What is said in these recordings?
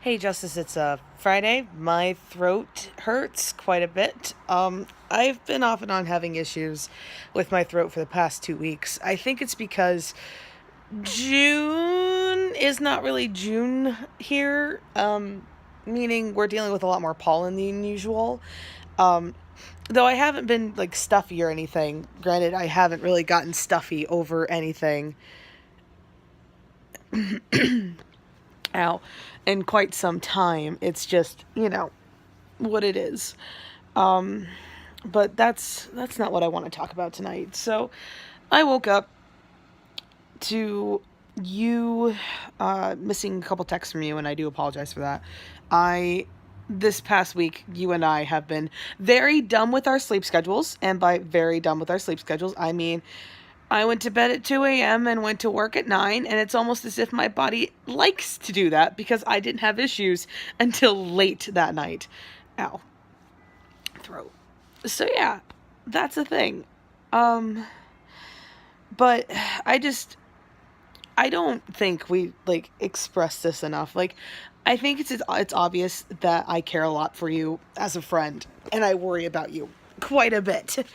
Hey, Justice, it's Friday. My throat hurts quite a bit. I've been off and on having issues with my throat for the past 2 weeks. I think it's because June is not really June here, meaning we're dealing with a lot more pollen than usual. Um, though I haven't been like stuffy or anything. Granted, I haven't really gotten stuffy over anything. Ow, in quite some time. It's just, what it is. Um, but that's not what I want to talk about tonight. So I woke up to you missing a couple texts from you, and I do apologize for that. I This past week, you and I have been very dumb with our sleep schedules, and by very dumb with our sleep schedules, I mean I went to bed at 2 a.m. and went to work at 9, and it's almost as if my body likes to do that because I didn't have issues until late that night. Ow, throat. So yeah, that's a thing. Um, but I just I don't think we like express this enough. Like, I think it's obvious that I care a lot for you as a friend, and I worry about you quite a bit.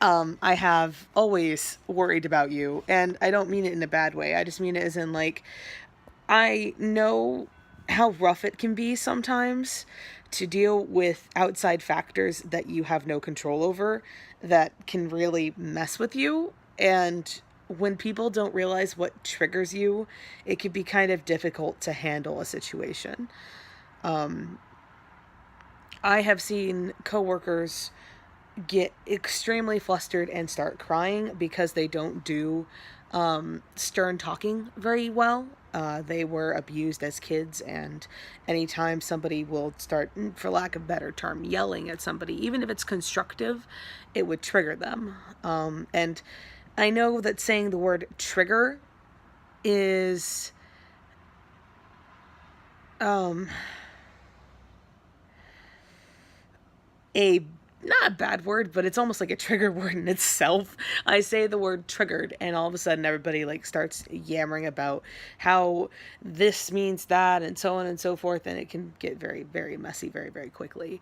I have always worried about you, and I don't mean it in a bad way. I just mean it as in like I know how rough it can be sometimes to deal with outside factors that you have no control over that can really mess with you. And when people don't realize what triggers you, it can be kind of difficult to handle a situation. Um, I have seen coworkers get extremely flustered and start crying because they don't do stern talking very well. They were abused as kids, and anytime somebody will start, for lack of a better term, yelling at somebody, even if it's constructive, it would trigger them. And I know that saying the word trigger is um, a not a bad word, but it's almost like a trigger word in itself. I say the word triggered, and all of a sudden everybody like starts yammering about how this means that, and so on and so forth, and it can get very, very messy very, very quickly.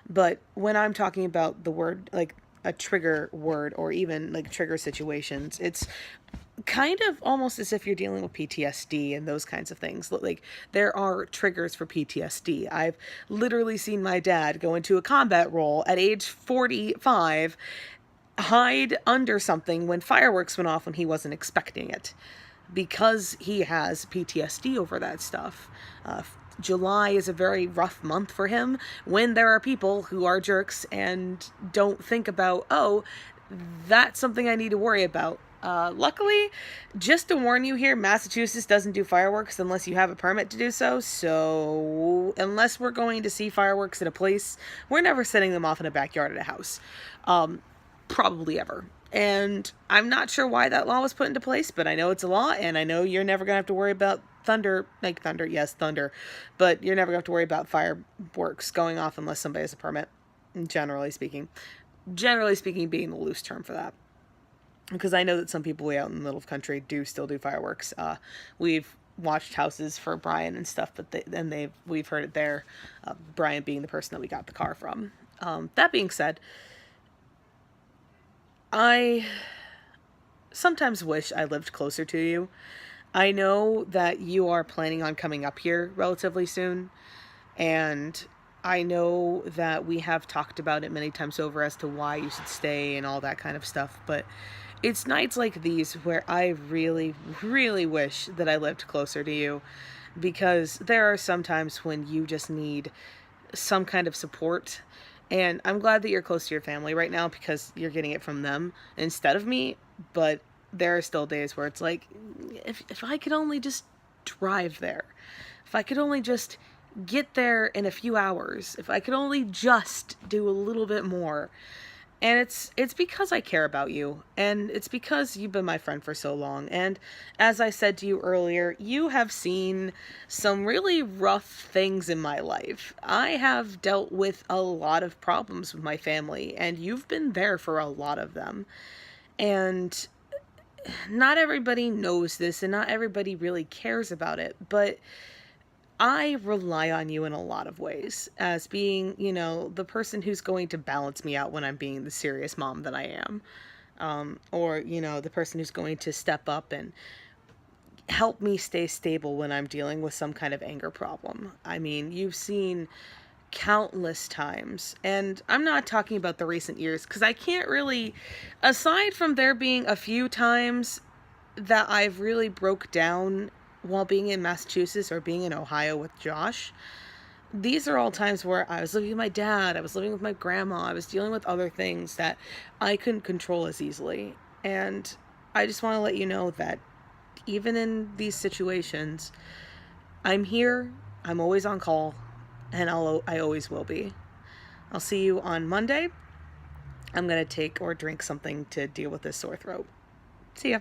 But when I'm talking about the word like a trigger word or even like trigger situations, it's kind of almost as if you're dealing with PTSD and those kinds of things. Like, there are triggers for PTSD. I've literally seen my dad go into a combat role at age 45, hide under something when fireworks went off when he wasn't expecting it, because he has PTSD over that stuff. July is a very rough month for him when there are people who are jerks and don't think about, oh, that's something I need to worry about. Luckily, just to warn you here, Massachusetts doesn't do fireworks unless you have a permit to do so. So, unless we're going to see fireworks at a place, we're never setting them off in a backyard at a house. Probably ever. And I'm not sure why that law was put into place, but I know it's a law, and I know you're never going to have to worry about thunder, yes, thunder, but you're never going to have to worry about fireworks going off unless somebody has a permit, generally speaking. Generally speaking being the loose term for that, because I know that some people way out in the middle of the country do still do fireworks. We've watched houses for Brian and stuff, but we've heard it there. Brian being the person that we got the car from. That being said, I sometimes wish I lived closer to you. I know that you are planning on coming up here relatively soon, and I know that we have talked about it many times over as to why you should stay and all that kind of stuff, but it's nights like these where I really, really wish that I lived closer to you, because there are some times when you just need some kind of support. And I'm glad that you're close to your family right now because you're getting it from them instead of me. But there are still days where it's like, if I could only just drive there, if I could only just get there in a few hours, if I could only just do a little bit more. And it's because I care about you, and it's because you've been my friend for so long. And as I said to you earlier, you have seen some really rough things in my life. I have dealt with a lot of problems with my family, and you've been there for a lot of them. And not everybody knows this, and not everybody really cares about it, but I rely on you in a lot of ways as being, the person who's going to balance me out when I'm being the serious mom that I am. Or, the person who's going to step up and help me stay stable when I'm dealing with some kind of anger problem. I mean, you've seen countless times, and I'm not talking about the recent years, because I can't really, aside from there being a few times that I've really broke down while being in Massachusetts or being in Ohio with Josh, these are all times where I was living with my dad, I was living with my grandma, I was dealing with other things that I couldn't control as easily. And I just want to let you know that even in these situations, I'm here, I'm always on call, and I always will be. I'll see you on Monday. I'm going to take or drink something to deal with this sore throat. See ya.